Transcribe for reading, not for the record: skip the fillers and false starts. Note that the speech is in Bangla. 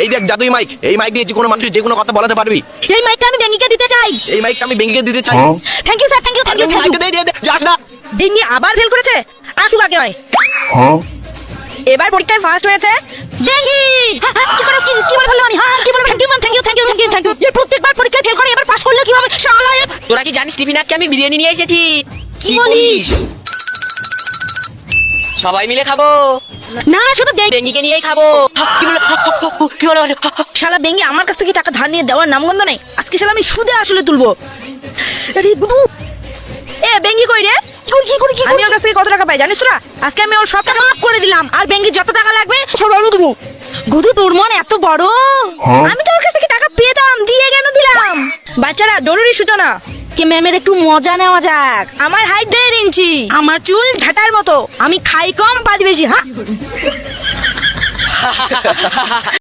এই দেখ জাদুই মাইক, এই মাইক দিয়ে যে কোনো মানুষ যে কোনো কথা বলাতে পারবি। এই মাইকটা আমি বেঙ্গিকে দিতে চাই। এই মাইকটা আমি বেঙ্গিকে দিতে চাই। Thank you sir, thank you, thank you, thank you. মাইকটা দে যাস না। বেঙ্গি আবার ফেল করেছে, আসুক আগে হয়। এবার পরীক্ষায় ফার্স্ট হয়েছে বেঙ্গি। কি করে কি বলে বললাম আমি? হ্যাঁ কি বলে? Thank you ma'am, thank you, thank you, thank you, thank you. এর প্রত্যেকবার পরীক্ষায় ফেল করে, এবার পাস করলে কিভাবে? শালা এ। তোরা কি জানিস টিফিন আজকে আমি বিরিয়ানি নিয়ে এসেছি? কি বলিস? সবাই মিলে খাবো, না শুধু বেঙ্গিকে নিয়েই খাবো। কি বলে কি বলে? শালা বেঙ্গি আমার কাছ থেকে টাকা ধার নিয়ে দেওয়ার নামগন্ধ নেই। আজকে শালা আমি সুদে আসলে তুলবো। আরে গুদু, এ বেঙ্গি কই রে? কি আমি ওর কাছ থেকে কত টাকা পাই জানিস তোরা? আজকে আমি ওর সব টাকা মাফ করে দিলাম, আর বেঙ্গি যত টাকা লাগবে সব আমি দেবো। গুদু তোর মন এত বড়? আমি তো ওর কাছ থেকে টাকা পেতাম, দিয়ে কেন দিলাম? বাচ্চারা জরুরি সূচনা, কি ম্যামের একটু মজা নেওয়া যাক। আমার হাইট 1.5 ইঞ্চি, আমার চুল ঝাঁটার মতো, আমি খাই কম বাজ বেশি। হ্যাঁ